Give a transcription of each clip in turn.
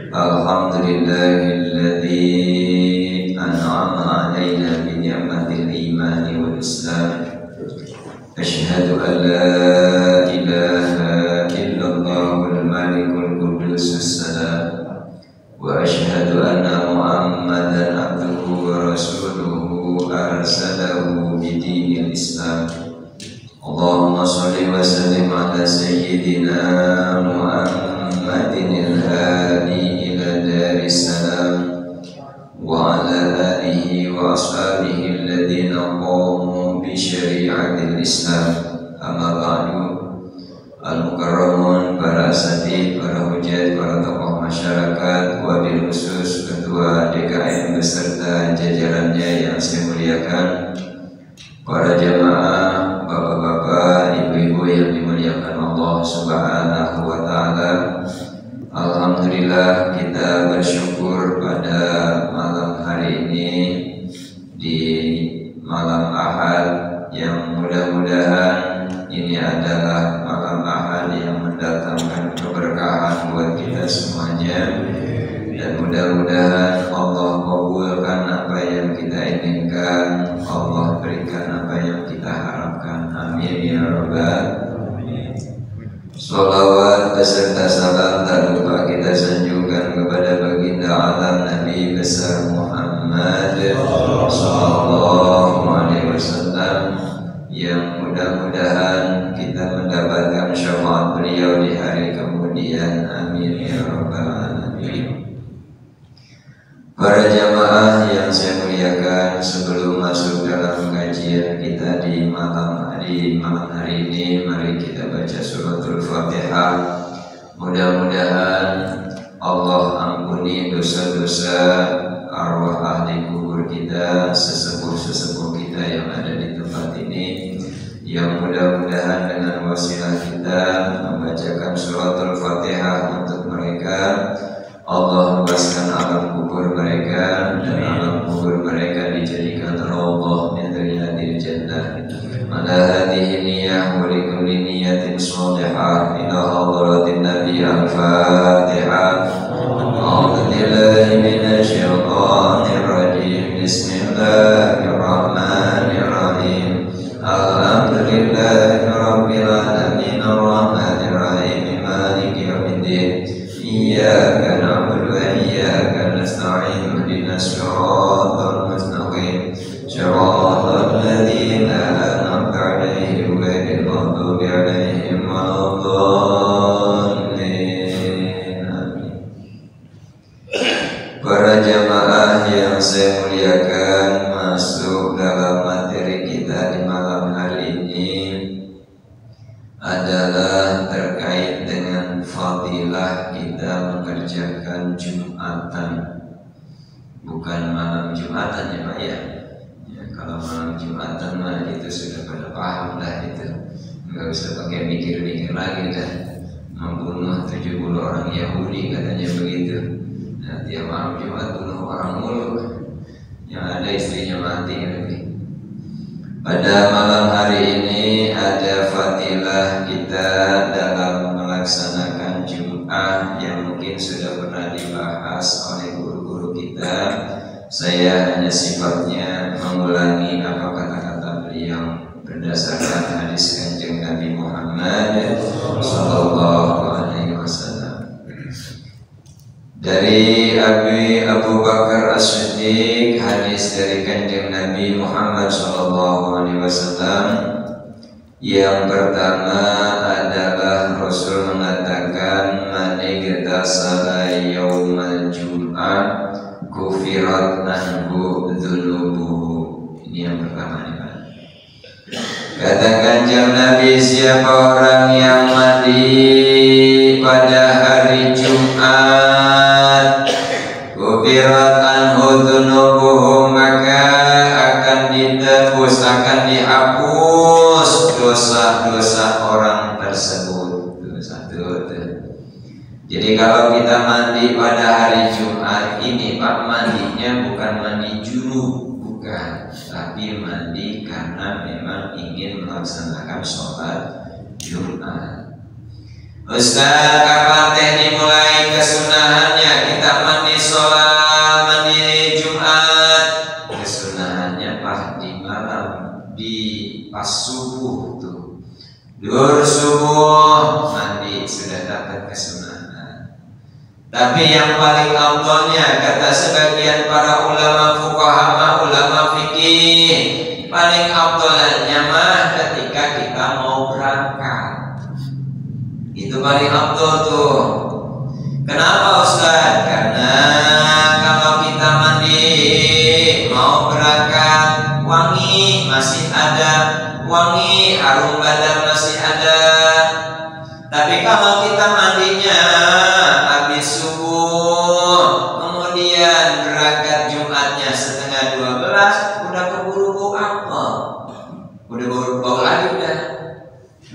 Alhamdulillahilladzi an'ama alaina bi ni'matil imani wal islam. Asyhadu an la ilaha illallahul malikul qudusus salam. Wa asyhadu anna Muhammadan abduhu wa rasuluhu arsalahu bidinil islam. Allahumma sholli wa sallim ala sayyidina Muhammadin al-hadi ila daris salam wa ala alihi wa ashabihi alladhina qamu bi syari'atil islam. Amma ba'du. Al-mukarramun, para asatidz, para hujat, para tokoh masyarakat, wabil khusus ketua DKM beserta jajarannya yang saya muliakan, para jamaah, bapak-bapak, ibu-ibu yang dimuliakan Allah Subhanahu wa ta'ala. Alhamdulillah, kita bersyukur pada malam hari ini, di malam Ahad yang mudah-mudahan ini adalah malam Ahad yang mendatangkan keberkahan buat kita semuanya, dan mudah-mudahan Allah kabulkan apa yang kita inginkan, Allah berikan apa yang kita harapkan. Amin ya rabbal alamin. Sholawat beserta salam tak lupa kita sanjungkan kepada baginda alam Nabi besar Muhammad sallallahu alaihi wasallam, yang mudah-mudahan kita mendapatkan syafaat beliau di hari kemudian. Amin ya rabbal alamin. Para jamaah yang saya muliakan, sebelum masuk dalam kajian kita di malam hari ini, mari kita baca suratul Fatihah. Mudah-mudahan Allah ampuni dosa-dosa arwah ahli kubur kita, sesepuh-sesepuh kita yang ada di tempat ini, yang mudah-mudahan dengan wasilah kita membacakan suratul Fatihah untuk mereka, Allah luaskan alam kubur mereka, dan alam kubur mereka dijadikan raudhah min riyadil jannah. Ala hadhihi niyyah wa likulli niyyatin shalihah ila hadratin nabi al-Fatihah. A'udzu billahi minasy syaithanir rajim. Bismillahirrahmanirrahim. Alhamdulillahi rabbil alamin arrahmanir rahim maliki yaumiddin. Iyyaka na'budu wa iyyaka nasta'in. Ihdinas siratal mustaqim. Siratal ladzina an'amta 'alaihim ghairil maghdubi 'alaihim waladdallin. Amin. Para jamaah yang saya muliakan, masuk dalam materi kita di malam hari ini adalah terkait dengan fadilah kita mengerjakan Jumatan. Bukan malam Jumatan ya Pak ya. Kalau malam Jumatan mah itu sudah pada paham lah itu. Nggak usah pakai mikir-mikir lagi dah. Membunuh 70 orang Yahudi katanya begitu. Nah, tiap malam Jumat bunuh orang mulu. Yang ada istrinya mati lagi. Pada malam hari ini ada fadilah kita dalam melaksanakan Jum'ah yang mungkin sudah pernah dibahas oleh guru-guru kita. Saya hanya sifatnya mengulangi apa kata-kata beliau berdasarkan hadis Kanjeng Nabi Muhammad sallallahu alaihi wasallam. Dari Abu Bakar As-Siddiq, hadis dari Kanjeng Nabi Muhammad sallallahu alaihi wasallam. Yang pertama adalah Rasul mengatakan, man igtasala yaumal jum'ah kufirat anhu dzunubuhu. Ini yang pertama nih Pak. Kata Kanjeng Nabi, siapa orang yang mandi pada hari Jumat, kufirat anhu dzunubuhu, maka akan ditebus, akan dihapus dosa-dosa orang tersebut. Jadi kalau kita mandi pada hari Jumat ini Pak, mandinya bukan mandi junub, bukan, tapi mandi karena memang ingin melaksanakan sholat Jumat. Ustaz, kapan teh dimulai kesunahannya kita mandi sholat, mandi Jumat? Kesunahannya pas di malam, pas subuh tuh, duhur subuh mandi sudah dapat kesunahan. Tapi yang paling afdalnya kata sebagian para ulama fuqaha, ulama fikih, paling afdalnya mah ketika kita mau berangkat. Itu paling afdal tuh. Kenapa Ustaz? Karena kalau kita mandi mau berangkat, wangi masih ada, wangi harum badan masih ada. Tapi kalau kita mandinya habis subuh, kemudian berangkat Jumatnya setengah 12, udah keburu bau apa? Udah bau lagi udah.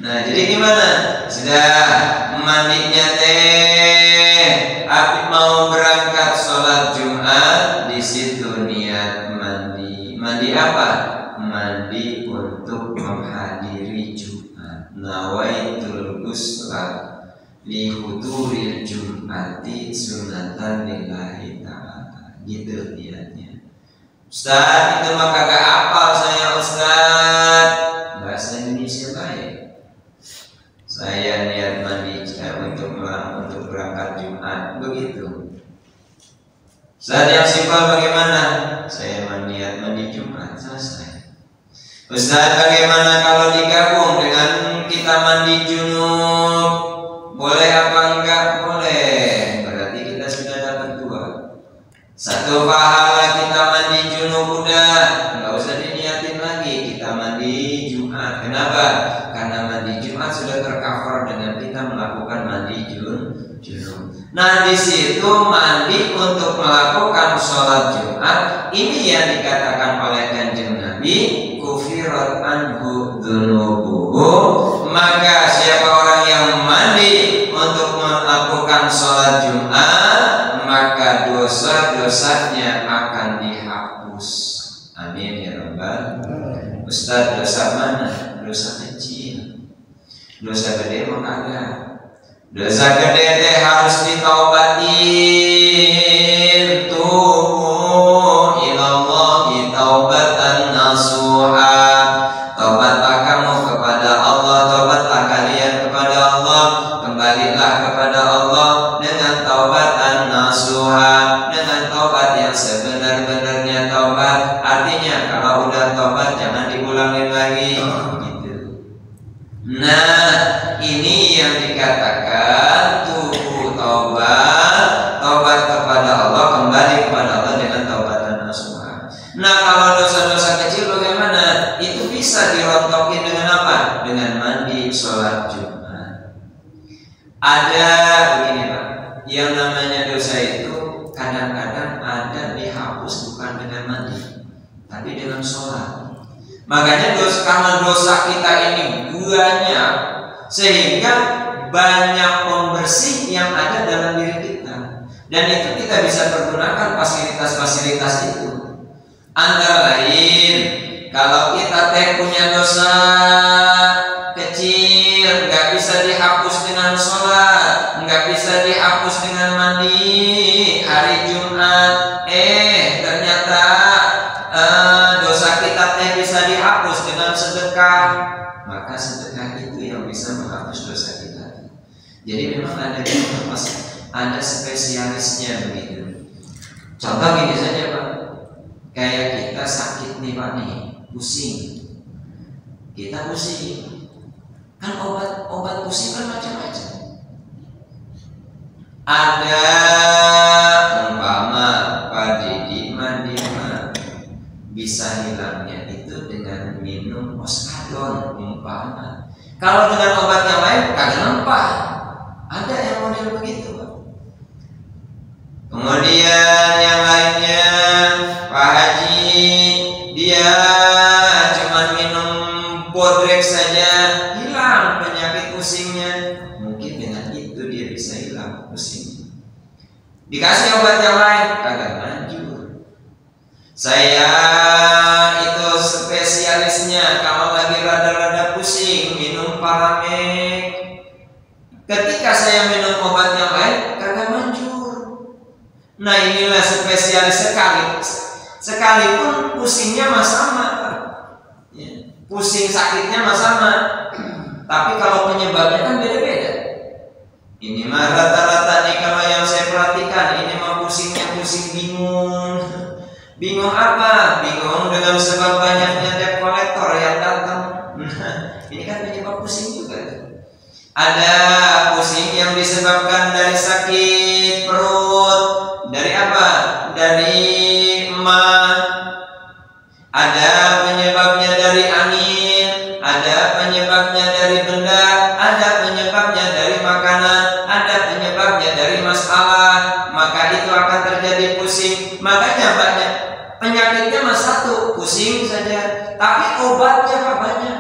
Nah, jadi gimana? Sudah mandinya teh, habis mau berangkat sholat Jumat, di situ niat mandi. Mandi apa? Mandi untuk menghadiri Jumat. Nawaitul ghusla li huduril Jumati sunatan lillahi ta'ala. Gitu niatnya. Ustaz, itu mah kagak hafal saya Ustaz. Bahasa Indonesia baik. Saya niat mandi untuk berangkat Jumat, begitu. Saat yang simpel bagaimana? Saya niat mandi Jumat, selesai. Ustaz, bagaimana kalau digabung dengan kita mandi junub? Boleh apa enggak? Boleh. Berarti kita sudah dapat 2. Satu pahala kita mandi junub udah, nggak usah diniatin lagi kita mandi Jumat. Kenapa? Karena mandi Jumat sudah tercover dengan kita melakukan mandi junub. Nah, di situ mandi untuk melakukan sholat Jumat ini yang dikatakan oleh Kanjeng Nabi, kufirat anhu dzunubuhu. Maka siapa orang yang mandi untuk melakukan sholat Jumat, maka dosa-dosanya akan dihapus. Amin ya rabbal. Ustaz, dosa mana? Dosa kecil. Dosa gede mah kagak. Dosa gede teh harus ditaubatin. Tubu ilallahi taubatan nasuha. Taubatlah kamu kepada Allah, taubatlah kalian kepada Allah, kembalilah kepada Allah dengan taubatan nasuha, dengan taubat yang sebenar-benarnya taubat. Artinya kalau udah taubat jangan diulangin lagi. Nah, ini yang dikatakan tubuh taubat kepada Allah, kembali kepada Allah dengan taubatan nasuha. Nah, kalau dosa-dosa kecil bagaimana? Itu bisa dirontokin dengan apa? Dengan mandi sholat Jumat. Ada begini Pak, yang namanya dosa itu kadang-kadang ada dihapus bukan dengan mandi, tapi dengan sholat. Makanya karena dosa kita ini banyak, sehingga banyak pembersih yang ada dalam diri kita, dan itu kita bisa pergunakan fasilitas-fasilitas itu. Antara lain, kalau kita punya dosa kecil, nggak bisa dihapus dengan sholat, nggak bisa dihapus dengan mandi hari Jumat, ternyata dosa kita bisa dihapus dengan sedekah, maka sedekah itu yang bisa menghapus dosa kita. Jadi memang ada spesialisnya begitu. Contoh gini saja Pak, kayak kita sakit nih Pak nih, pusing. Kita pusing, kan obat pusing kan macam-macam. Ada umpama Pak Didi mandi bisa hilangnya itu dengan minum oskadon umpama. Kalau dengan obat yang lain kagak mempan. Ada yang model begitu Pak. Kemudian yang lainnya Pak Haji, dia cuma minum bodrek saja hilang penyakit pusingnya. Mungkin dengan itu dia bisa hilang pusingnya. Dikasih obat yang lain kagak manjur. Saya itu spesialisnya kalau lagi rada-rada pusing minum Paramek. Ketika Nah inilah spesialis sekali. Sekalipun pusingnya mah sama, ya. Pusing sakitnya mah sama, tapi kalau penyebabnya kan beda-beda. Ini mah rata-rata nih kalau yang saya perhatikan, ini mah pusingnya pusing bingung. Bingung apa? Bingung dengan sebab banyaknya debt collector yang datang. Ini kan penyebab pusing juga. Ada pusing yang disebabkan dari sakit perut, dari apa? Dari emah. Ada penyebabnya dari angin, ada penyebabnya dari benda, ada penyebabnya dari makanan, ada penyebabnya dari masalah. Maka itu akan terjadi pusing. Makanya banyak penyakitnya mah satu, pusing saja, tapi obatnya apa banyak.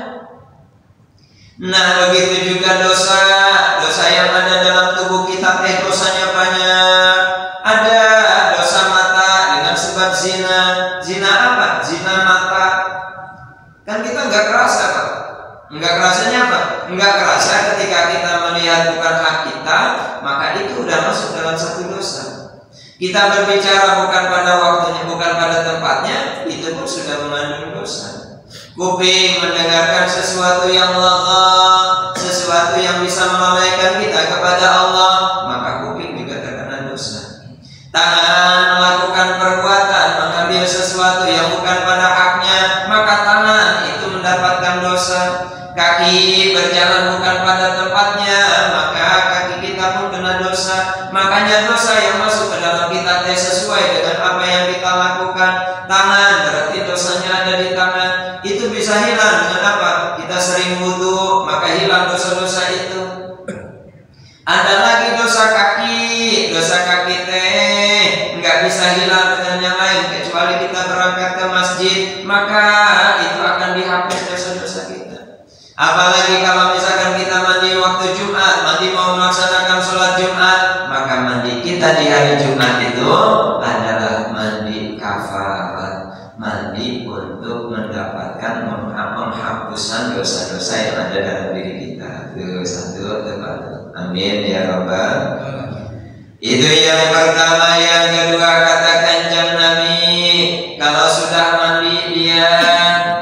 Nah begitu juga dosa yang ada dalam tubuh kita, dosanya banyak. Ada dosa mata dengan sebab zina. Zina apa? Zina mata. Kan kita nggak kerasa, Pak. Nggak kerasanya apa? Nggak kerasa ketika kita melihat bukan hak kita, maka itu udah masuk dalam satu dosa. Kita berbicara bukan pada waktunya, bukan pada tempatnya, itu pun sudah mengandung dosa. Kuping mendengarkan sesuatu yang lagha, sesuatu yang bisa melalaikan kita kepada Allah, maka kuping juga terkena dosa. Tangan melakukan perbuatan, mengambil sesuatu yang bukan pada haknya, maka tangan itu mendapatkan dosa. Kaki berjalan bukan pada tempatnya, maka kaki kita pun kena dosa. Makanya dosa yang masuk ke dalam kita sesuai dengan apa yang kita lakukan. Tangan berarti dosanya ada di tangan. Itu bisa hilang dengan apa? Kita sering wudu, maka hilang dosa-dosa itu. Ada lagi dosa kaki teh nggak bisa hilang dengan yang lain kecuali kita berangkat ke masjid, maka itu akan dihapus dosa-dosa kita. Apalagi kalau misalkan kita mandi waktu Jumat, mandi mau melaksanakan sholat Jumat, maka mandi kita di hari Jumat itu adalah mandi kafarat, mandi untuk mendapatkan penghapusan dosa-dosa yang ada dalam diri kita. Itu satu tempat. Amin ya Rabbal. Itu yang pertama. Yang kedua kata Kanjeng Nabi, kalau sudah mandi dia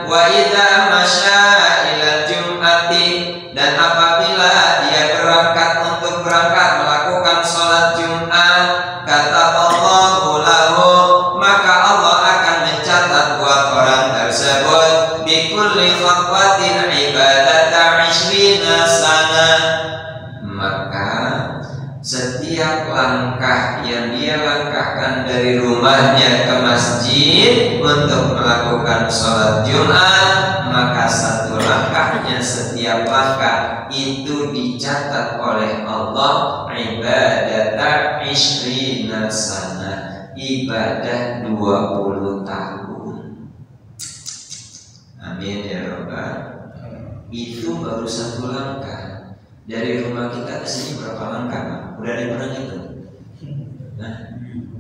wa idza masya ila jum'ati, dan apabila dia berangkat melakukan sholat Jumat, kata Allahu lahu, maka Allah akan mencatat buat orang tersebut bikulli khatwatin ibadata 20 sana. Maka setiap langkah yang dia langkahkan dari rumahnya ke masjid untuk melakukan sholat Jumat, maka satu langkahnya, setiap langkah itu dicatat oleh Allah ibadata 20 sana, ibadah 20 tahun. Amin ya Rabbal. Itu baru satu langkah. Dari rumah kita ke sini berapa langkah? Udah ada yang pernah hitung?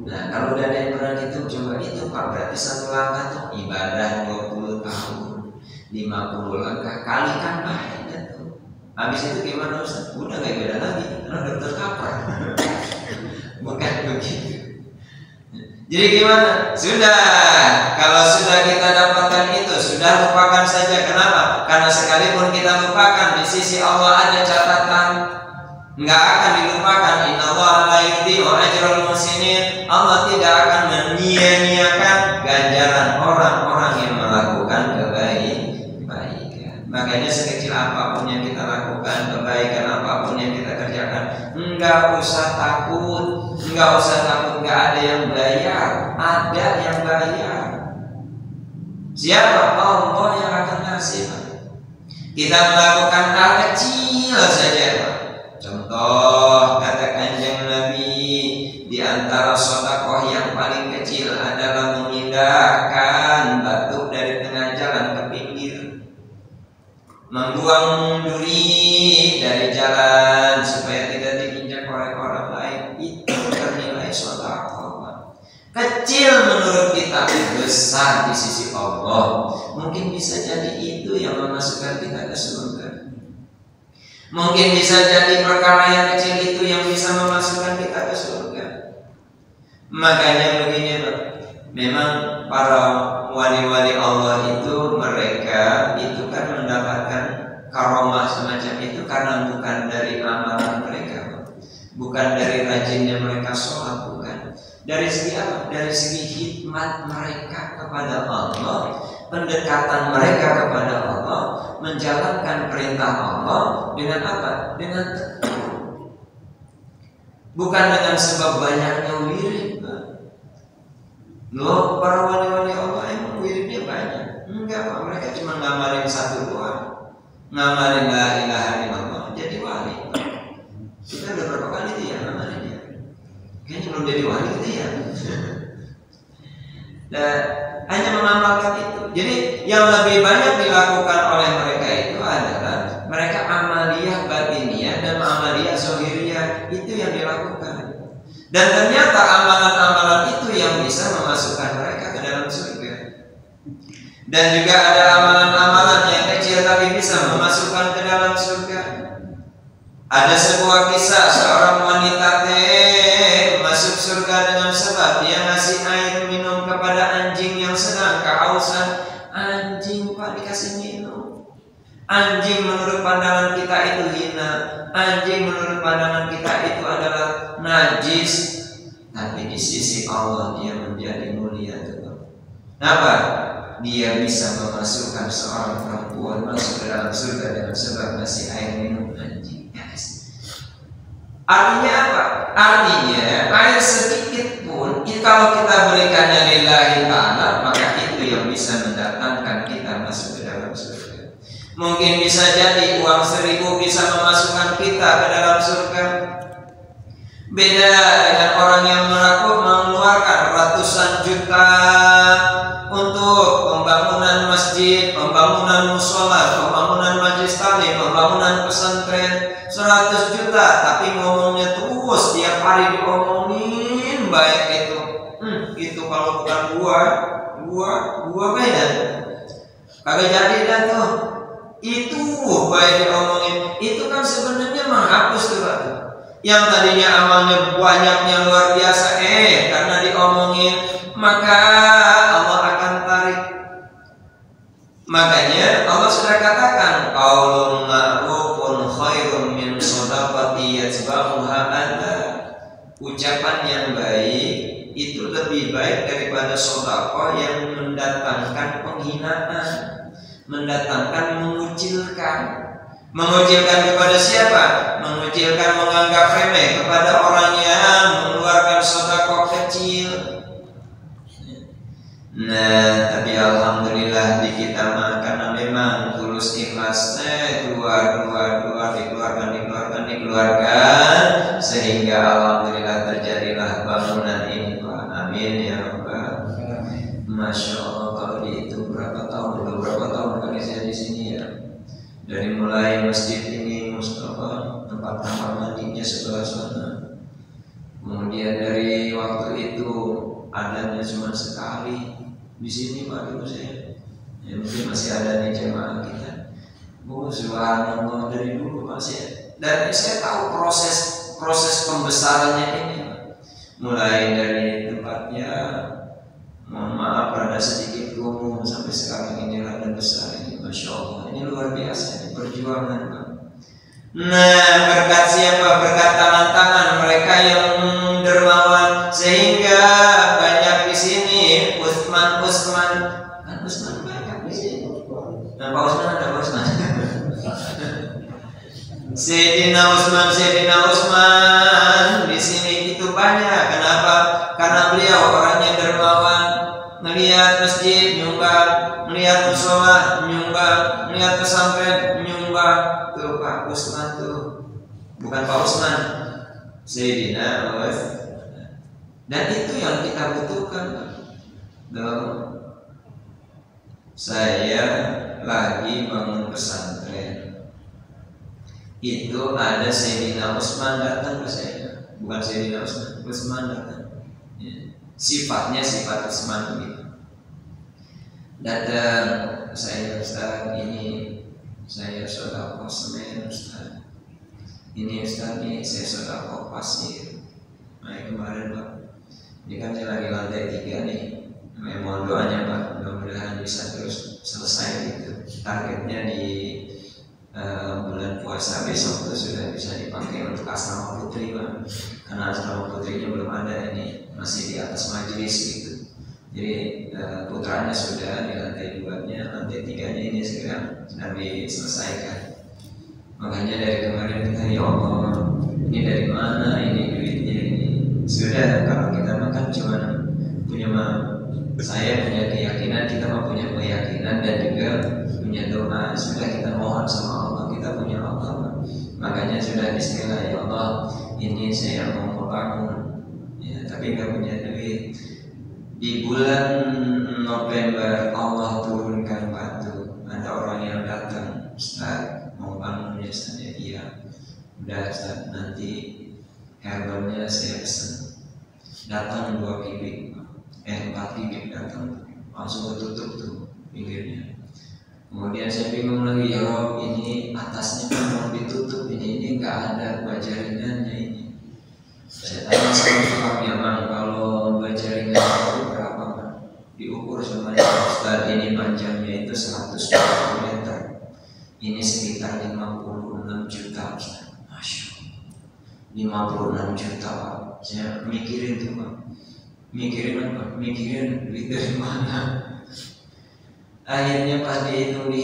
Nah kalau udah ada yang pernah hitung, coba itu Pak, berarti satu langkah tuh ibadah 20 tahun, 50 langkah kalikan banyak tuh. Habis itu gimana Ustaz? Udah gak ibadah lagi, karena udah terkapar. Bukan begitu. Jadi gimana? Sudah, kalau sudah kita dapatkan itu, sudah lupakan saja. Kenapa? Karena sekalipun kita lupakan, di sisi Allah ada catatan, nggak akan dilupakan. Innallaha la yudhi'u ajral muhsinin. Allah tidak akan menyia-nyiakan ganjaran orang-orang yang melakukan kebaikan. Makanya sekecil apapun yang kita lakukan, kebaikan apapun yang kita kerjakan, nggak usah takut. Nggak ada yang bayar, ada yang bayar. Siapa? Allah yang akan ngasih. Kita melakukan hal kecil saja. Contoh kata Kanjeng Nabi, di antara sedekah yang paling kecil adalah memindahkan batu dari tengah jalan ke pinggir, membuang duri dari jalan supaya tidak diinjak oleh orang lain. Itu bernilai sedekah. Kecil menurut kita, besar di sisi Allah. Mungkin bisa jadi itu yang memasukkan kita ke surga. Mungkin bisa jadi perkara yang kecil itu yang bisa memasukkan kita ke surga. Makanya begini Pak, memang para wali-wali Allah itu mereka itu kan mendapatkan karomah semacam itu karena bukan dari amalan mereka, bukan dari rajinnya mereka sholat, bukan. Dari segi apa? Dari segi hikmat mereka kepada Allah, pendekatan mereka kepada Allah, menjalankan perintah Allah dengan apa? Dengan bukan dengan sebab banyaknya wirid. Loh, para wali-wali Allah emang wiridnya banyak? Enggak Pak, mereka cuma ngamalin satu doang, ngamalin la ilaha illallah jadi wali. Kita udah berapa kali itu ya ngamalinnya? Kayaknya belum jadi wali gitu ya. Dan hanya mengamalkan itu. Jadi yang lebih banyak dilakukan oleh mereka itu adalah mereka amaliyah batiniyah dan amaliyah zohiriyah, itu yang dilakukan. Dan ternyata amalan-amalan itu yang bisa memasukkan mereka ke dalam surga. Dan juga ada amalan-amalan yang kecil tapi bisa memasukkan ke dalam surga. Ada sebuah kisah seorang wanita masuk surga dengan sebab dia ngasih air minum kepada anjing yang sedang kehausan. Anjing Pak dikasih minum. Anjing menurut pandangan kita itu hina, anjing menurut pandangan kita itu adalah najis, tapi di sisi Allah dia menjadi mulia. Kenapa? Dia bisa memasukkan seorang perempuan masuk ke dalam surga dengan sebab ngasih air minum anjing. Artinya apa? Artinya air sedikit pun kalau kita berikannya lillahi ta'ala, maka itu yang bisa mendatangkan kita masuk ke dalam surga. Mungkin bisa jadi uang 1000 bisa memasukkan kita ke dalam surga. Beda dengan orang yang mengeluarkan ratusan juta untuk pembangunan masjid, pembangunan musola, pembangunan majelis taklim, pembangunan pesantren. 100 juta tapi ngomongnya terus tiap hari diomongin baik itu. Itu kalau bukan gua beda. Kagak jadi dah tuh. Itu baik diomongin, itu kan sebenarnya menghapus tuh Pak. Yang tadinya amalnya banyaknya luar biasa, karena diomongin maka Allah akan tarik. Makanya Allah sudah katakan qaulun ma'rufun khairun min shadaqati yatba'uha adza. Ucapan yang baik itu lebih baik daripada sedekah yang mendatangkan penghinaan, mendatangkan mengucilkan. Mengucilkan kepada siapa? Mengucilkan, menganggap remeh kepada orang yang mengeluarkan sedekah kecil. Nah, tapi alhamdulillah di kita mah karena memang tulus ikhlas, dikeluarkan sehingga alhamdulillah terjadilah bangunan ini Pak. Amin ya rabbal alamin. Masya Allah, kalau dihitung berapa tahun kali saya di sini ya. Dari mulai masjid ini Mustafa, tempat kamar mandinya sebelah sana. Kemudian dari waktu itu adanya cuma sekali di sini Pak dulu saya. Ya, mungkin masih ada nih jemaah kita. Subhanallah dari dulu masih. Dan saya tahu proses pembesarannya ini. Mulai dari tempatnya, mohon maaf rada sedikit kumuh sampai sekarang ini rada besar ini. Masya Allah, ini luar biasa ini perjuangan Pak. Nah, berkat siapa? Berkat tangan-tangan mereka yang dermawan sehingga banyak di sini Utsman banyak di sini. Nah, Pak Utsman ada Pak Utsman. Sayyidina Utsman di sini itu banyak. Kenapa? Karena beliau orangnya dermawan. Melihat masjid nyumbang, melihat musola nyumbang, melihat pesantren nyumbang. Tuh Pak Utsman tuh, bukan Pak Utsman, Sayyidina Utsman. Dan itu yang kita butuhkan. Saya lagi bangun pesantren, itu ada Sayyidina Utsman datang ke saya, bukan Sayyidina Utsman datang. Sifatnya sifat Utsman begitu. Datang, saya Ustaz, ini saya sedekah semen Ustaz. Ini Ustaz, ini saya sedekah pasir. Nah kemarin Pak, Ini kan saya lagi lantai 3 nih. Mohon doanya Pak, mudah-mudahan bisa terus selesai gitu. Targetnya di bulan puasa besok itu sudah bisa dipakai untuk asrama putri Pak. Karena asrama putrinya belum ada, ini masih di atas majelis gitu. Jadi putranya sudah di lantai 2-nya, lantai 3-nya ini sedang diselesaikan. Makanya dari kemarin kita, ya Allah, ini dari mana ini duitnya ini? Sudah, kalau kita makan cuma punya saya punya keyakinan, kita mau punya keyakinan dan juga punya doa. Sudah kita mohon sama Allah, kita punya Allah. Makanya sudah bismillah, ya Allah, ini saya mau bangun, ya, tapi nggak punya duit. Di bulan November Allah turunkan batu. Ada orang yang datang, Ustaz mau bangun ya Ustaz, ya iya. Udah Ustaz, nanti herbalnya saya pesan. Datang 2 bibit, 4 bibit datang, langsung tutup tuh pinggirnya. Kemudian saya bingung lagi, ya Rob, ini atasnya kan mau ditutup, ini nggak ada bajaringannya ini. Saya tanya sama tukangnya, Bang, kalau bajaringan itu berapa Bang? Diukur sama dia, Ustaz, ini panjangnya itu 120 meter. Ini sekitar 56 juta Ustaz. Masya Allah, 56 juta Pak. Saya mikirin tuh Pak, mikirin apa? Mikirin duit dari mana? Akhirnya pas dihitung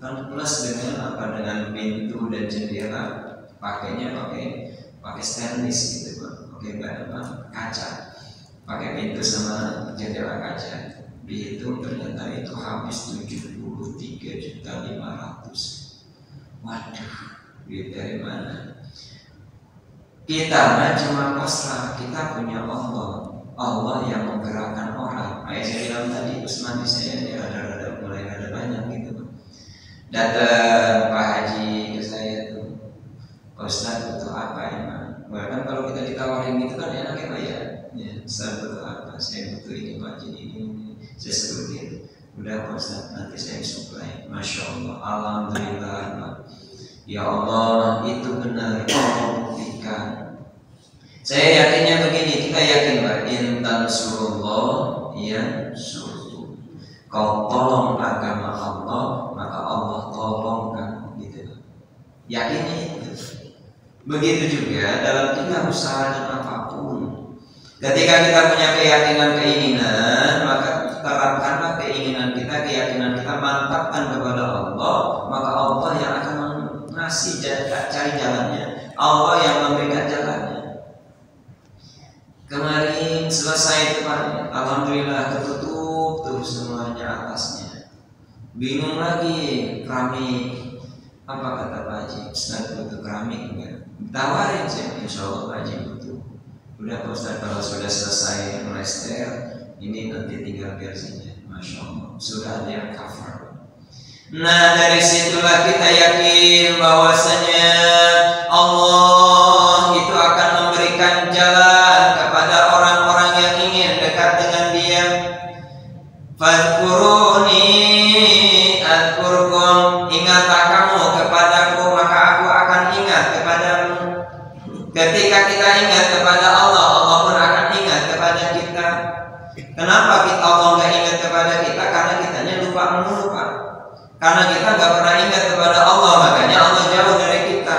kan plus dengan apa, dengan pintu dan jendela, pakainya pakai stainless gitu Pak, pakai kaca, pakai pintu sama jendela kaca. Dihitung ternyata itu habis 73.500.000. Waduh, duit dari mana? Kita cuma pasrah, kita punya Allah. Allah yang menggerakkan orang. Kayak saya bilang tadi, Usman di saya dia mulai ada banyak gitu. Datang Pak Haji ke saya tuh, Ustaz butuh apa emang? Bahkan kalau kita ditawarin gitu kan enaknya Pak ya. Ya, Ustaz butuh apa? Saya butuh ini Pak Haji ini. Saya sebutin. Udah Pak Ustaz, nanti saya supply. Masya Allah, alhamdulillah Pak. Ya Allah, itu benar. Buktikan. Saya yakinnya begini, kita yakin Pak, intan surullah ya suruh. Kau tolong agama Allah, maka Allah tolong kamu, gitu. Yakinnya itu. Begitu juga dalam kita usaha dan apapun. Ketika kita punya keyakinan, keinginan, maka terapkanlah keinginan kita, keyakinan kita, mantapkan kepada Allah, maka Allah yang akan ngasih cari jalannya, Allah yang memberikan jalannya. Kemarin selesai depan, alhamdulillah ketutup tuh semuanya atasnya. Bingung lagi, keramik. Apa kata Pak Haji? Ustaz butuh keramik enggak? Tawarin saya, insya Allah Pak Haji butuh. Udah Pak Ustaz, kalau sudah selesai melester, ini nanti tinggal versinya. Masya Allah, sudah ada yang cover. Nah, dari situlah kita yakin bahwasanya Allah itu akan memberikan jalan kepada orang-orang yang ingin dekat dengan Dia. Fadhkuruni adhkurkum, ingatlah kamu kepadaku maka aku akan ingat kepadamu. Ketika kita ingat kepada Allah, Allah pun akan ingat kepada kita. Kenapa Allah nggak ingat kepada kita? Karena kitanya lupa melupa. Karena kita nggak pernah ingat kepada Allah, makanya Allah jauh dari kita.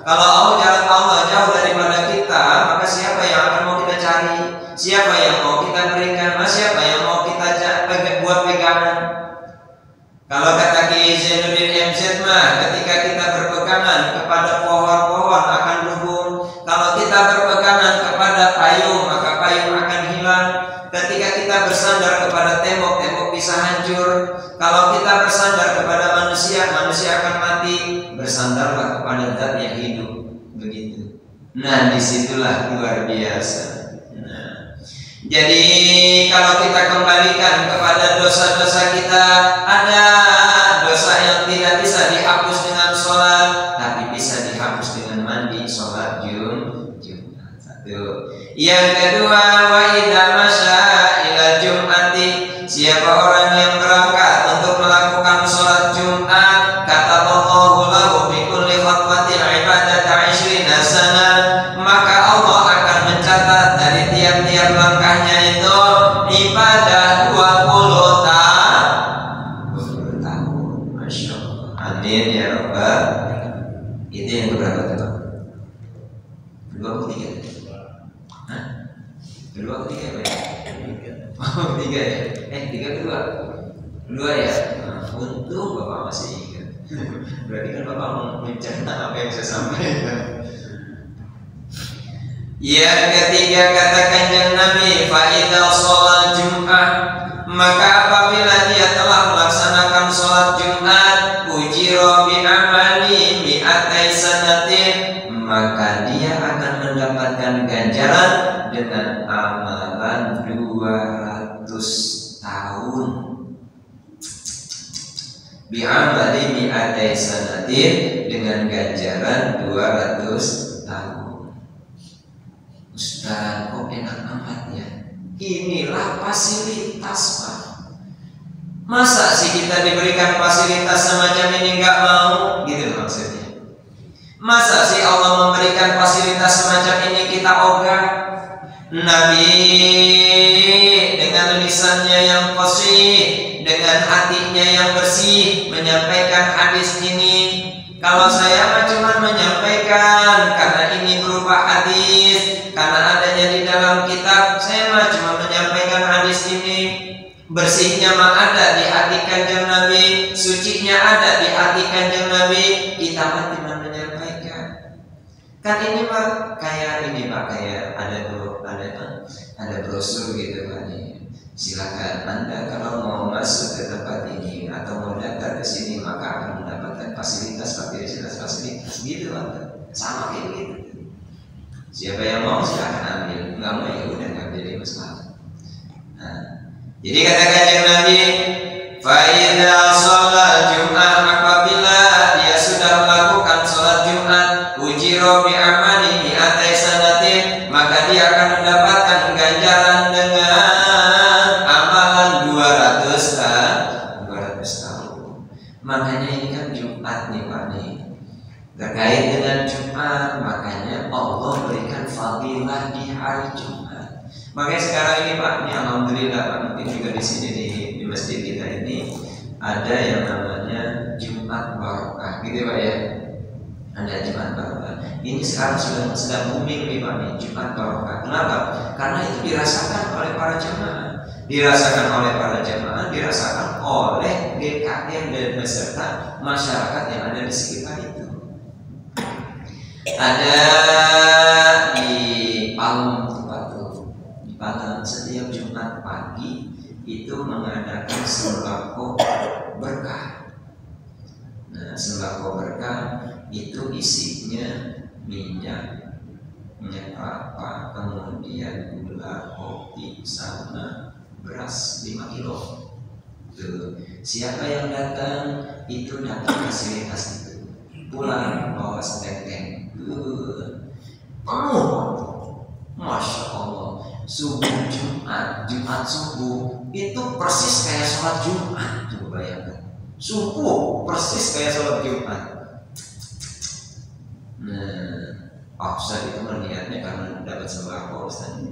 Kalau Allah jauh daripada kita, maka siapa yang akan mau kita cari? Siapa yang mau kita berikan? Siapa yang mau kita buat pegangan? Kalau kata Kiai Zainuddin MZ mah, ketika kita berpegangan kepada pohon-pohon akan rubuh. Kalau kita berpegangan kepada payung, maka payung akan hilang. Ketika kita bersandar kepada tembok, tembok bisa hancur. Kalau kita bersandar kepada manusia, manusia akan mati. Bersandarlah kepada zat yang hidup. Begitu. Nah, disitulah luar biasa. Nah, jadi kalau kita kembalikan kepada dosa-dosa kita, ada dosa yang tidak bisa dihapus dengan sholat, tapi bisa dihapus dengan mandi, sholat Jumat. Satu. Yang kedua, wa idza masya ila jum'ati, siapa orang yang berangkat untuk melakukan sholat Jumat, kata Allahu lahu bi kulli khatwatin ibadata 20 sana, maka Allah akan mencatat dari tiap sedekahnya itu ibadah 20 tahun. Masya Allah. Amin ya Rabbal. Itu yang keberapa teman? 23. Hah? 2 3 apa ya? Oh 3 ya? 3 kedua. 2 ya? Untung Bapak masih ingat. Berarti kan Bapak mencerna apa yang saya sampaikan. Yang ketiga kata Kanjeng Nabi, fa idza shalat Jum'ah, maka apabila dia telah melaksanakan sholat Jumat, ujira bi amali mi'atai sanatin, maka dia akan mendapatkan ganjaran dengan amalan 200 tahun. Bi amali mi'atai sanatin, dengan ganjaran 200 tahun. Ustaz, kok enak amat ya? Inilah fasilitas, Pak. Masa sih kita diberikan fasilitas semacam ini nggak mau? Gitu maksudnya. Masa sih Allah memberikan fasilitas semacam ini kita ogah? Nabi dengan lisannya yang fasih, dengan hatinya yang bersih menyampaikan hadis ini. Kalau saya cuma menyampaikan karena ini berupa hadis, karena adanya di dalam kitab, saya cuma menyampaikan hadis ini. Bersihnya ada di hati Kanjeng Nabi, sucinya ada di hati Kanjeng Nabi. Kita cuma menyampaikan. Kan ini Pak, kayak ada brosur gitu Pak nih. Silakan Anda kalau mau masuk ke tempat ini atau mau daftar ke sini maka akan mendapatkan fasilitas gitu Anda. Sama kayak gitu. Siapa yang mau silakan ambil, nggak mau ya udah nggak jadi masalah. Nah, jadi kata Kanjeng Nabi, fa idza shalat Jum'ah, apabila dia sudah melakukan sholat Jumat, ujira bi amali mi'atai sanatin, maka dia akan mendapatkan ganjaran dengan amalan 200 tahun. Makanya ini kan Jumat nih Pak nih. Terkait dengan Jumat, makanya Allah berikan fadilah di hari Jumat. Makanya sekarang ini Pak, ini alhamdulillah Pak, mungkin juga di sini di masjid kita ini ada yang namanya Jumat Barokah, gitu Pak ya. Ada Jumat Barokah. Ini sekarang sedang booming nih Pak nih, Jumat Barokah. Kenapa? Karena itu dirasakan oleh para jemaah, dirasakan oleh GKM dan beserta masyarakat yang ada di sekitar itu. Ada di Palem di Palem setiap Jumat pagi itu mengadakan sembako berkah. Nah, sembako berkah itu isinya minyak kelapa, kemudian gula, kopi, sama beras 5 kilo. Tuh, siapa yang datang itu dapat fasilitas itu. Pulang bawa setengah. Penuh, Masya Allah. Subuh Jumat subuh itu persis kayak sholat Jumat. Coba bayangkan, subuh persis kayak sholat Jumat. Nah, Ustaz itu niatnya karena dapat sembako Ustaz.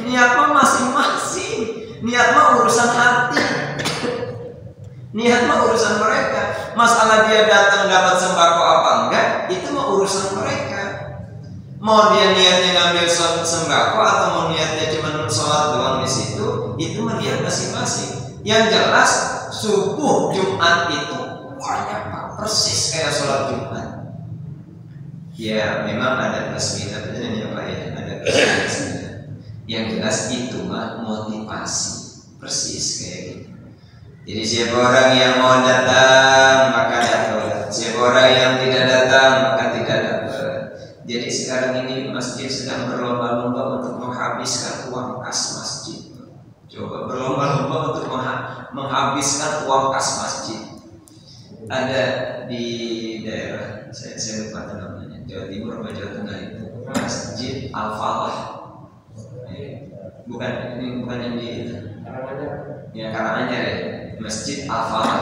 Niat mah masing-masing. Niat mah urusan hati. Niat mah urusan mereka. Masalah dia datang dapat sembako apa enggak, itu mah urusan mereka. Mau dia niatnya ngambil sembako atau mau niatnya cuma sholat doang di situ, itu mah niat masing-masing. Yang jelas subuh Jumat itu banyak Pak, persis kayak sholat Jumat. Ya memang ada plus minusnya ya Pak ya, ada plus minusnya. Yang jelas itu mah motivasi, persis kayak gitu. Jadi siapa orang yang mau datang maka dapat, siapa orang yang tidak datang maka tidak dapat. Jadi sekarang ini masjid sedang berlomba-lomba untuk menghabiskan uang kas masjid. Coba berlomba-lomba untuk menghabiskan uang kas masjid. Ada di daerah saya lupa namanya, Jawa Timur atau Jawa Tengah itu Masjid Al-Falah. Bukan yang di ya Karanganyar ya. Masjid Al-Falah.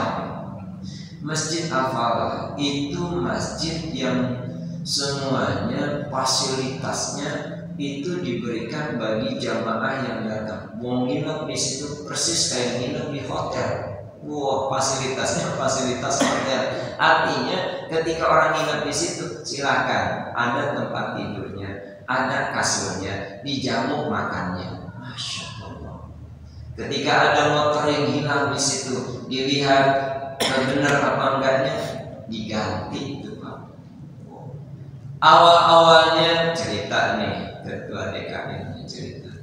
Masjid Al-Falah itu masjid yang semuanya fasilitasnya itu diberikan bagi jamaah yang datang. Mau nginep di situ persis kayak nginep di hotel. Wah, fasilitasnya fasilitas hotel. Artinya ketika orang nginep di situ, silakan, ada tempat tidurnya, ada kasurnya, dijamu makannya. Masya Allah. Ketika ada motor yang hilang di situ, dilihat benar apa enggaknya, diganti itu Pak. Awal-awalnya cerita nih, ketua DKM cerita.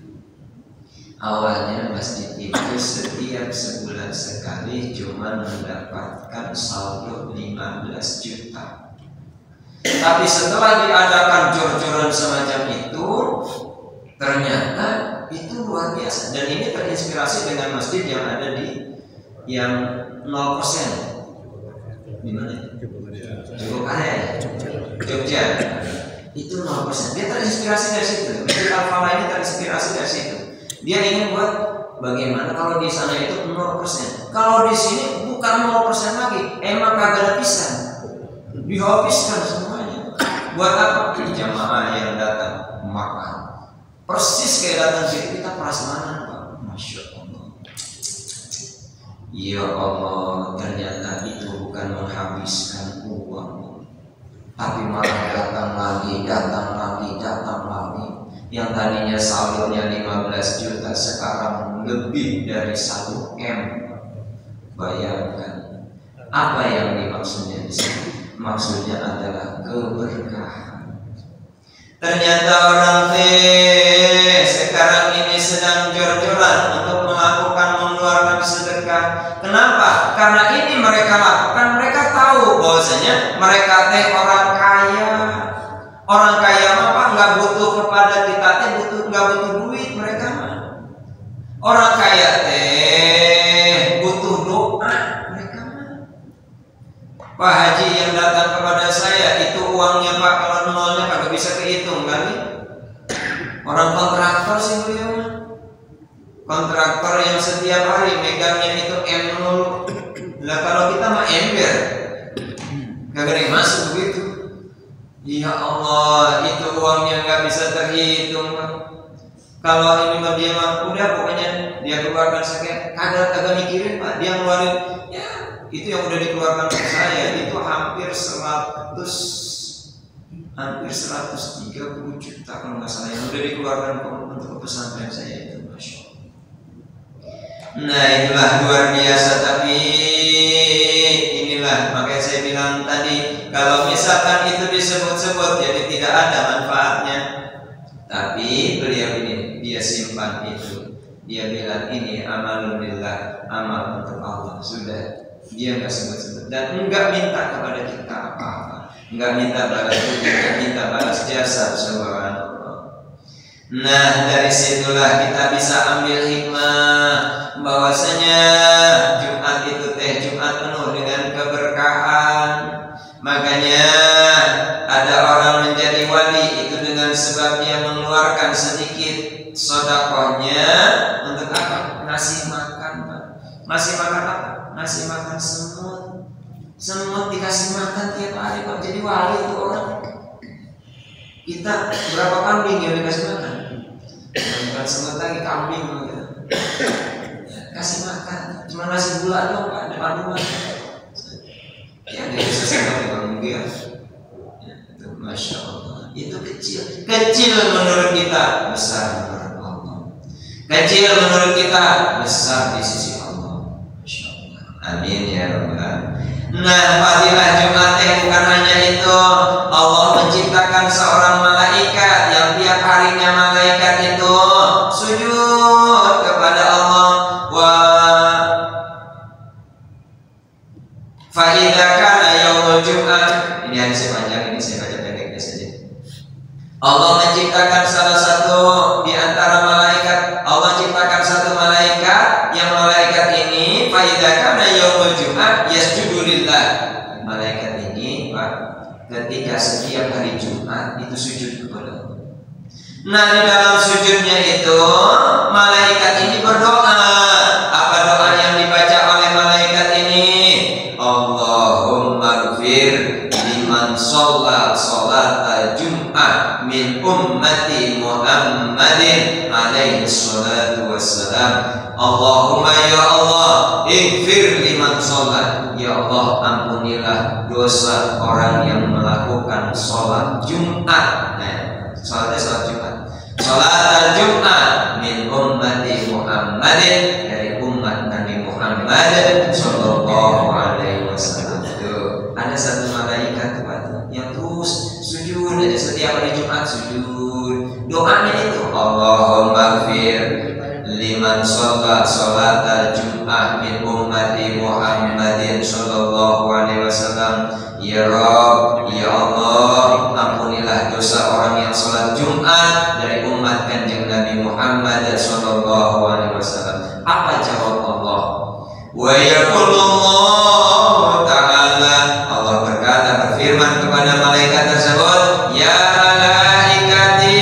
Awalnya masjid itu setiap sebulan sekali cuma mendapatkan saldo 15 juta. Tapi setelah diadakan jor-joran semacam itu, ternyata itu luar biasa. Dan ini terinspirasi dengan masjid yang ada di yang 0%. Di mana? Jogja. Jogja. Itu 0%. Dia terinspirasi dari situ. Masjid Al-Falah ini terinspirasi dari situ. Dia ingin buat bagaimana kalau di sana itu 0%. Kalau di sini bukan 0% lagi. Emang kagak ada pisang. Dihabiskan semuanya. Buat apa? Jamaah yang datang makan. Persis kayak datang situ kita prasmanan Pak. Masya Allah. Ya Allah, ternyata itu bukan menghabiskan uang, tapi malah datang lagi. Yang tadinya saldonya 15 juta sekarang lebih dari 1 M. Bayangkan apa yang dimaksudnya di sini? Maksudnya adalah keberkahan. Ternyata orang sekarang ini sedang jor-joran untuk mengeluarkan sedekah. Kenapa? Karena ini mereka lakukan, mereka tahu bahwasanya mereka orang kaya. Orang kaya apa? Nggak butuh kepada kita nggak butuh duit mereka mah. Orang kaya butuh doa mereka mah. Pak Haji yang datang kepada saya itu uangnya Pak, kalau nolnya kagak bisa kehitung kali. Orang kontraktor sih beliau mah. Kontraktor yang setiap hari megangnya itu M0. Lah kalau kita mah ember, kagak ada yang masuk begitu. Ya Allah, itu uangnya nggak bisa terhitung. Kalau ini mah dia mah udah pokoknya dia keluarkan sekian, kagak mikirin Pak, dia ngeluarin ya itu yang udah dikeluarkan ke saya itu hampir 130 juta kalau nggak salah yang udah dikeluarkan untuk pesantren saya itu, Masya Allah. Nah itulah luar biasa. Tapi inilah makanya saya bilang tadi, kalau misalkan itu disebut-sebut jadi tidak ada manfaatnya. Tapi beliau ini dia simpan itu, dia bilang ini amalulillah, amal untuk Allah. Sudah, dia nggak sebut-sebut dan enggak minta kepada kita apa-apa, enggak minta balas budi, enggak minta balas jasa. Subhanallah. Nah dari situlah kita bisa ambil hikmah bahwasanya Jumat itu Jumat penuh dengan keberkahan. Makanya ada orang menjadi wali itu dengan sebab dia mengeluarkan sedikit sedekahnya untuk apa? Ngasih makan Pak. Ngasih makan apa? Ngasih makan semut. Semut dikasih makan tiap hari Pak. Jadi wali itu orang. Kita berapa kambing yang dikasih makan? Bukan semut lagi, kambing gitu. Kasih makan, cuma nasi gula dong Pak, depan rumah. Ya dia bisa sama dengan dia. Itu Masya Allah. Itu kecil menurut kita, besar menurut Allah. Kecil menurut kita, besar di sisi Allah. Masya Allah. Amin ya Rabbal. Nah fadilah Jumat bukan hanya itu. Allah menciptakan seorang malaikat yang tiap harinya malaikat itu sujud kepada Allah. Fa'idha kana yaumul Jum'ah. Ini hadis panjang, ini saya baca pendeknya saja. Allah menciptakan salah satu di antara malaikat. Allah ciptakan satu malaikat, yang malaikat ini fa'idha kana yaumul Jum'ah yasjudu lillah. Malaikat ini Pak, ketika setiap hari Jumat itu sujud kepada Allah. Nah di dalam sujudnya itu malaikat ini berdoa. Apa doa yang dibaca oleh malaikat ini? Allahumma gfir liman sholat sholata jum'ah min ummati Muhammad wassalam, Allahumma ya Allah, ighfir liman sholat. Ya Allah, ampunilah dosa orang yang melakukan sholat Jumat. Nah, sholatnya sholat Jumat. Sholat Jumat min ummati Muhammadin, dari umat Nabi Muhammad sallallahu alaihi wasallam. Ada satu malaikat yang terus sujud aja setiap hari Jumat, sujud. Doanya itu Allahumma ighfir liman sholat sholat Jumat min ummati Muhammadin sallallahu alaihi wasallam. Ya Rabb, ya Allah, ampunilah dosa orang yang sholat Jumat dari umat Kanjeng Nabi Muhammad sallallahu alaihi wasallam. Apa jawab Allah? Wa yaqulullah ta'ala, Allah berfirman kepada malaikat tersebut, ya malaikati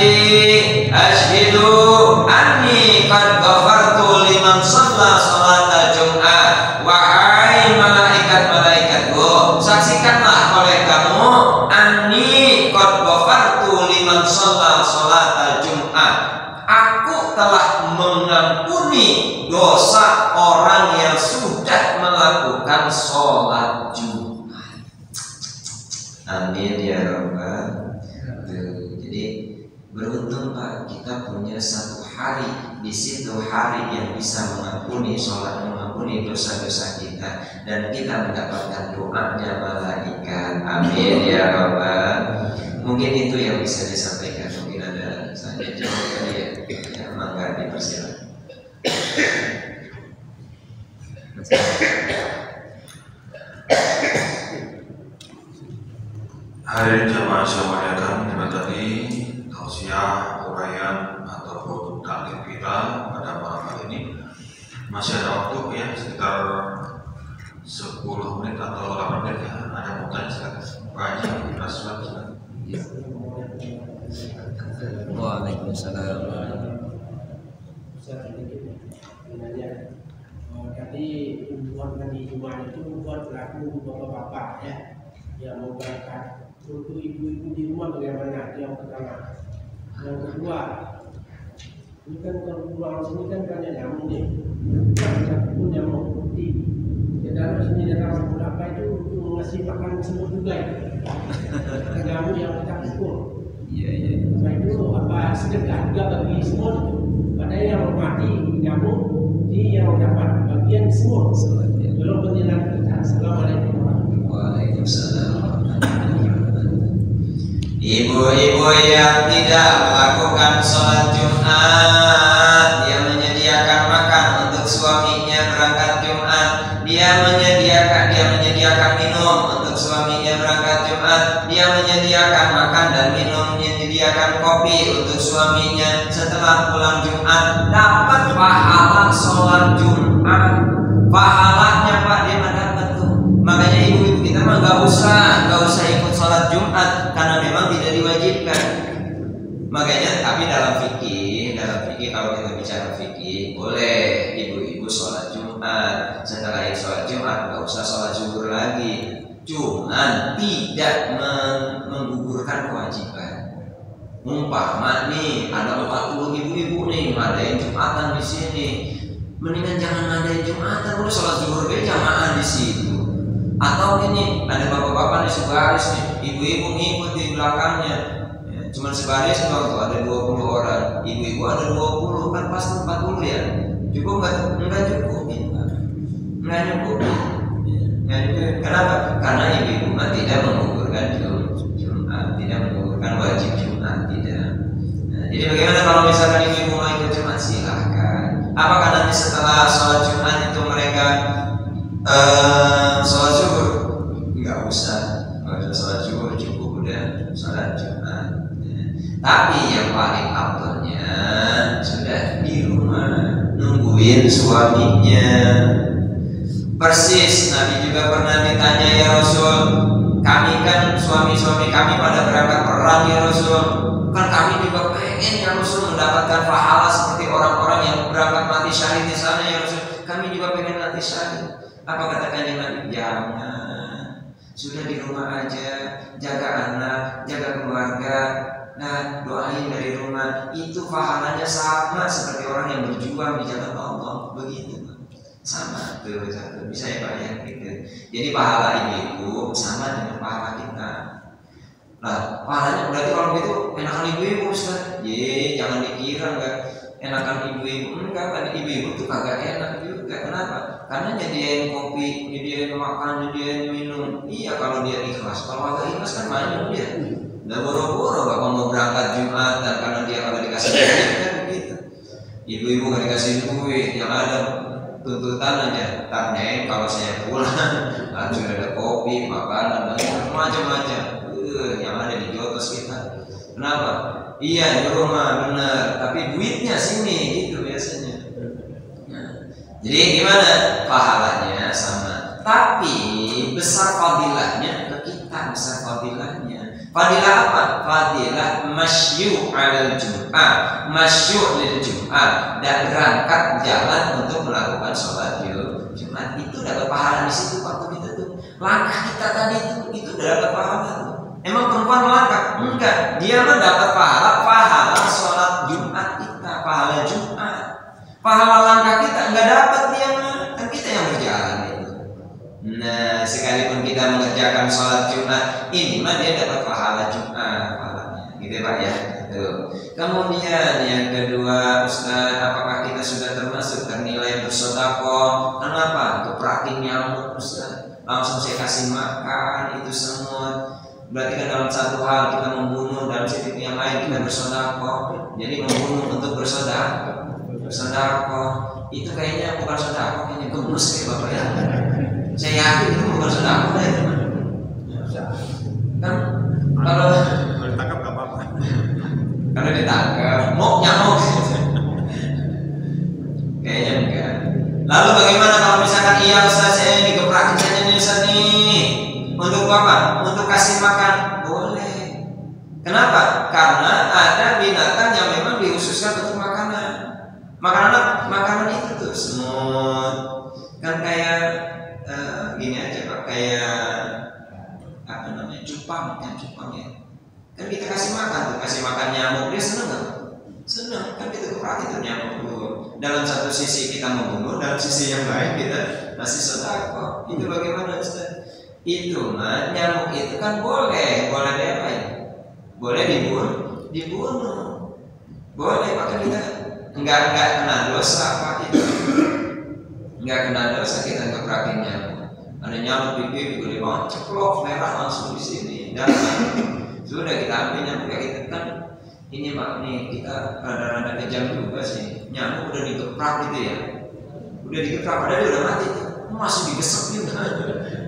ashhidu anni qad ghafartu liman shalla sholatal Jum'ah. Wahai malaikat-malaikatku, saksikanlah oleh kamu, anni qad ghafartu liman shalla sholatal Jum'ah, aku telah mengampuni dosa orang yang sudah melakukan sholat Jumat. Amin ya Rabbal. Jadi beruntung Pak, kita punya satu hari di situ, hari yang bisa mengampuni sholat, mengampuni dosa-dosa kita, dan kita mendapatkan doanya malaikat. Amin ya Rabbal. Mungkin itu yang bisa disampaikan. Mungkin ada saja jawaban ya, mangga dipersilakan. Hadirin jamaah saya muliakan, dengan tadi tausiah, uraian ataupun taklim kita pada malam hari ini masih ada waktu ya, sekitar 10 menit atau 8 menit ya. Ada mau tanya silakan. Pak Haji, silakan. Waalaikumsalam. Tadi buat nanti Jumat itu buat pelaku bapak-bapak ya, yang mau berangkat. Untuk ibu-ibu di rumah bagaimana? Yang pertama. Yang kedua, ini kan kalau pulang sini kan banyak nyamuk nih. Satu pun nyamuk putih. Di dalam sini datang apa itu untuk ngasih makan semut juga ya. Nyamuk yang kita pukul. Iya. Nah itu apa sedekah juga bagi semut itu. Padahal yang mati nyamuk dia yang dapat bagian semut. Belum penjelasan kita. Assalamualaikum warahmatullahi wabarakatuh. Waalaikumsalam. Ibu-ibu yang tidak melakukan sholat Jumat, dia menyediakan makan untuk suaminya berangkat Jumat, dia menyediakan minum untuk suaminya berangkat Jumat, dia menyediakan makan dan minum, menyediakan kopi untuk suaminya setelah pulang Jumat, dapat pahala sholat Jumat. Pahalanya Pak dia dapat tuh. Makanya ibu-ibu kita mah gak usah ikut sholat Jumat karena memang tidak diwajibkan. Makanya tapi dalam fikih kalau kita bicara fikih, boleh ibu-ibu sholat Jumat. Setelah sholat Jumat gak usah sholat zuhur lagi. Cuman tidak menggugurkan kewajiban. Umpama nih ada 40 ibu-ibu nih ngadain Jumatan di sini, mendingan jangan ngadain Jumatan, udah sholat zuhur berjamaah di situ. Atau ini ada bapak-bapak di sebaris nih, ibu-ibu ngikut di belakangnya, ya, cuman sebaris doang, ada 20 orang, ibu-ibu ada 20, kan pas 40 ya, cukup nggak cukup, nggak cukup. Kenapa? Karena ibu-ibu tidak mengukurkan Jumat, tidak mengukurkan wajib Jumat, tidak. Nah, jadi bagaimana kalau misalkan ibu-ibu mau ikut Jumat, silahkan. Apakah nanti setelah sholat Jumat itu mereka sholat zuhur? Nggak usah sholat zuhur, cukup udah sholat Jumat. Tapi yang paling afdalnya sudah di rumah nungguin suaminya. Persis Nabi juga pernah ditanya, ya Rasul, kami kan suami-suami kami pada berangkat perang ya Rasul, kan kami juga pengen ya Rasul mendapatkan pahala seperti orang-orang yang berangkat mati syahid di sana ya Rasul, kami juga pengen mati syahid. Apa kata Kanjeng Nabi? Jangan, sudah di rumah aja, jaga anak, jaga keluarga, Nah, doain dari rumah itu pahalanya sama seperti orang yang berjuang di jalan Allah, begitu sama tuh satu bisa ya Pak ya gitu. Jadi pahala ibu sama dengan pahala kita. Nah, pahalanya berarti kalau gitu enakan ibu-ibu Ustaz. Jangan dikira enggak enakan ibu-ibu, enggak kan ibu-ibu tuh kagak enak juga. Kenapa? Karena nyediain kopi, nyediain makan, nyediain minum. Iya kalau dia ikhlas. Kalau agak ikhlas kan maju dia. Udah boro-boro bapak mau berangkat Jumatan karena dia kagak dikasih duit kan begitu. Ibu-ibu gak dikasih duit, yang ada tuntutan aja. Tanya kalau saya pulang, sudah ada kopi, makanan, macam-macam. Yang ada di jotos kita. Kenapa? Iya di rumah benar, tapi duitnya sini gitu biasanya. Nah, jadi gimana? Pahalanya sama, tapi besar fadilahnya ke kita, besar fadilahnya. Fadilah apa? Fadilah masyu' alal jum'ah, masyu' lil jum'ah, dan berangkat jalan untuk melakukan sholat Jumat. Itu dapat pahala di situ waktu kita tuh. Langkah kita tadi itu udah dapat pahala tuh. Emang perempuan melangkah? Enggak, dia mah dapat pahala sholat Jumat kita, pahala Jumat. Pahala langkah kita enggak dapat dia mah, kan kita yang berjalan itu. Nah, sekalipun kita mengerjakan sholat Jumat, ini mah dia dapat pahala Jumat, pahalanya, gitu ya Pak ya. Tuh. Kemudian yang kedua, Ustaz, apakah kita sudah termasuk ternilai bersedekah? Kenapa? Keprakin nyamuk Ustaz. Langsung saya kasih makan itu semut. Berarti kan dalam satu hal kita membunuh, dalam sisi yang lain kita bersedekah. Jadi membunuh untuk bersedekah. Itu kayaknya bukan sedekah, kayaknya gemes kayak Bapak ya. Saya yakin itu bukan sedekah ya teman. Kan kalau ditangkap nggak apa-apa. Kalau ditangkap, mau nyamuk. Kayaknya enggak. Lalu bagaimana kalau misalkan iya Ustaz saya digeprakin saja nih Ustaz nih. Untuk apa? Untuk kasih makan boleh. Kenapa? Karena ada binatang yang memang dikhususkan untuk makanan. Makanan itu tuh semut. Kan kayak gini aja Pak, kayak apa namanya? Cupang ya. Kan kita kasih makan tuh, kasih makan nyamuk dia seneng nggak? Seneng. Kan kita keprakin tuh nyamuk dulu. Dalam satu sisi kita membunuh, dalam sisi yang lain kita masih sedekah. Itu bagaimana Ustaz? Itu mah nyamuk itu kan boleh diapain? Boleh dibunuh. Boleh maka kita enggak kena dosa apa itu. Enggak kena dosa kita ngeprakin nyamuk. Ada nyamuk pipi boleh banget ceplok merah langsung di sini. Dan sudah kita ambil nyamuk kayak gitu kan. Ini Pak nih kita rada-rada kejam juga sih. Nyamuk udah digeprak gitu ya. Udah digeprak padahal dia udah mati tuh. Masih digesek juga.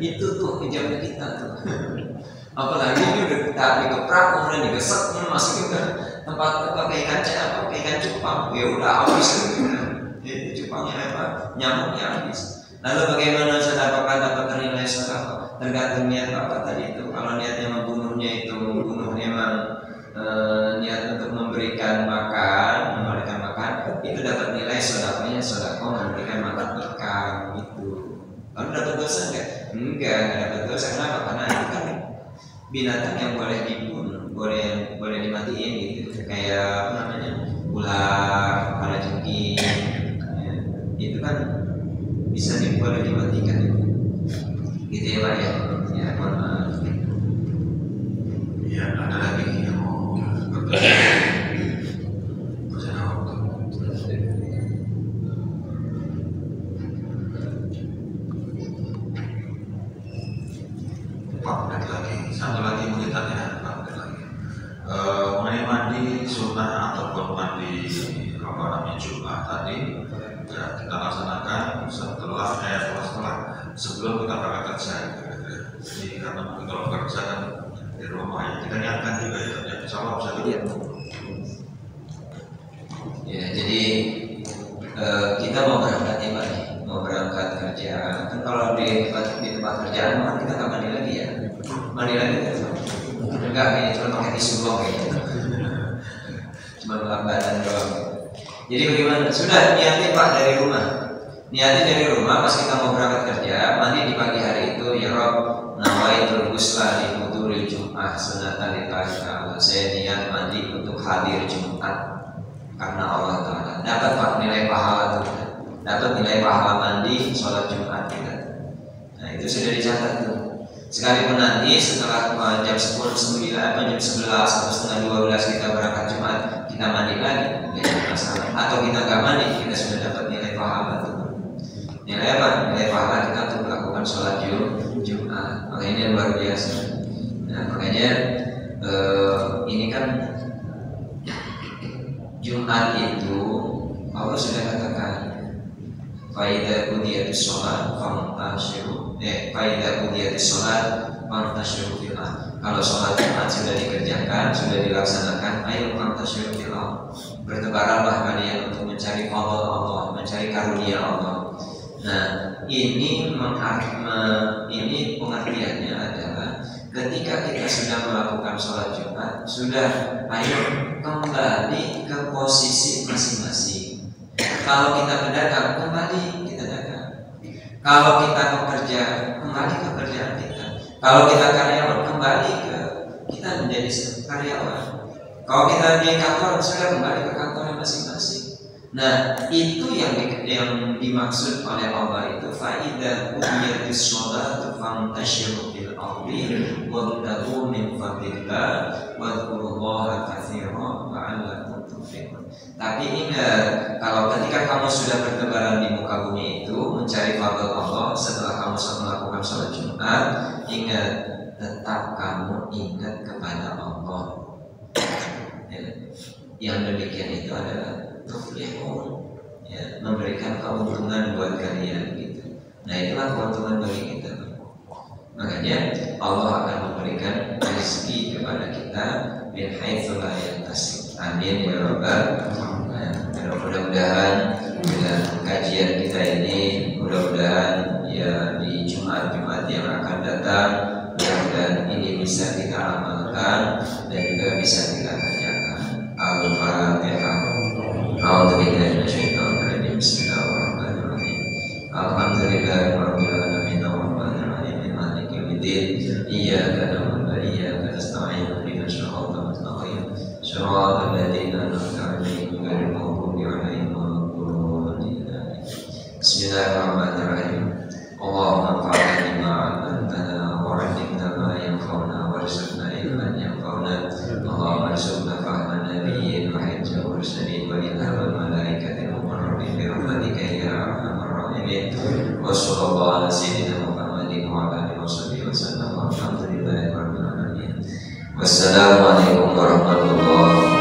Itu tuh kejamnya kita tuh. Apalagi ini udah kita digeprak kemudian digesek masuk juga tempat kayak ikan cupang. Ya udah habis gitu. Itu cupangnya apa? Nyamuknya habis. Lalu bagaimana saya dapat ternilai sedekah? Tergantung niat Bapak tadi itu. Kalau niatnya membunuhnya itu memang niat untuk memberikan makan, itu dapat nilai sedekahnya sedekah memberikan makan ikan gitu. Lalu dapat dosa enggak? Enggak dapat dosa. Kenapa? Karena itu kan binatang yang boleh dibunuh, boleh dimatiin gitu. Kayak apa namanya? Ular, kalajengking, ya. Itu kan bisa boleh dimatikan gitu ya Pak ya. Ya mohon maaf. Ya ada lagi yang mau bertanya. Satu lagi mungkin tanya mengenai mandi sunnah ataupun mandi Jumat tadi ya, kita laksanakan setelah sebelum kita berangkat kerja. Jadi karena mungkin kalau kerja kan di rumah ya kita niatkan juga ya, insya Allah bisa gitu. Ya jadi kita mau berangkat ya Pak, mau berangkat kerja. Kan kalau di tempat kerjaan kan kita nggak mandi lagi ya. Mandi lagi enggak, ini cuma pakai tisu doang kayaknya. Cuma lap badan doang. Jadi bagaimana? Sudah niatin Pak dari rumah. Niatin dari rumah pas kita mau berangkat kerja, mandi di pagi hari itu ya Rob, nawaitul ghusla li huduril Jum'ah sunatan lillahi ta'ala. Saya niat mandi hadir Jumat karena Allah Ta'ala, dapat nilai pahala kita, dapat nilai pahala mandi sholat Jumat kita. Nah itu sudah dicatat tuh. Sekalipun nanti setelah jam 10, jam 11 atau setengah 12 kita berangkat Jumat, kita mandi lagi, tidak masalah. Atau kita nggak mandi, kita sudah dapat nilai pahala tuh. Nilai apa? Nilai pahala kita untuk melakukan sholat Jumat. Makanya ini luar biasa. Nah makanya ini kan Jumat itu Allah sudah katakan, faida qudiyatis sholat fantashiru, faida qudiyatis sholat fantashiru fil ardh. Kalau sholat Jumat sudah dikerjakan, sudah dilaksanakan, ayo fantashiru fil ardh, bertebaranlah kalian untuk mencari fadl Allah, mencari karunia Allah. Nah ini pengertiannya adalah ketika kita sudah melakukan sholat Jumat, sudah ayo kembali ke posisi masing-masing. Kalau kita pedagang, kembali kita dagang. Kalau kita bekerja, kembali ke pekerjaan kita. Kalau kita karyawan, kembali ke kita menjadi karyawan. Kalau kita di kantor, sudah kembali ke kantor masing-masing. Nah itu yang dimaksud oleh Allah itu, faida qudiyatis sholatu fantashiru fil ardi wabtaghu min fadlillah wadhkurullaha katsiran la'allakum tuflihun. Tapi ingat, kalau ketika kamu sudah bertebaran di muka bumi itu mencari fadl Allah, setelah kamu melakukan sholat Jumat, ingat, tetap kamu ingat kepada Allah. Yang demikian itu adalah tuflihun, ya, memberikan keuntungan buat kalian gitu. Nah itulah keuntungan bagi kita. Makanya Allah akan memberikan rezeki kepada kita min haitsu la yahtasib. Amin ya rabbal alamin. Mudah-mudahan dengan kajian kita ini, mudah-mudahan ya di Jumat-Jumat yang akan datang, mudah-mudahan ini bisa kita amalkan dan juga bisa kita kerjakan. Al-Fatihah. A'udzubillahi minasyaitonir rajim. Bismillahirrahmanirrahim. Alhamdulillahirabbil alamin arrahmanir rahim maliki yaumiddin. Iyyaka na'budu wa iyyaka nasta'in. Ihdinas siratal mustaqim. Shiratal ladzina an'amta 'alaihim ghairil maghdubi 'alaihim waladdallin. Bismillahirrahmanirrahim. Allahumma anfa'na bima 'allamtana wa 'allimna ma yanfa'una warzuqna ilman yanfa'una. Allahumma arzuqna fahman nabiyyin wa hifdza mursalin wa ilhamal malaikatil muqarrabin bi rahmatika ya arhamar rahimin. Wa sallallahu ala sayyidina Muhammadin wa ala alihi washabbihi wasallam. Walhamdulillahi rabbil alamin. Wassalamu alaikum warahmatullahi wabarakatuh.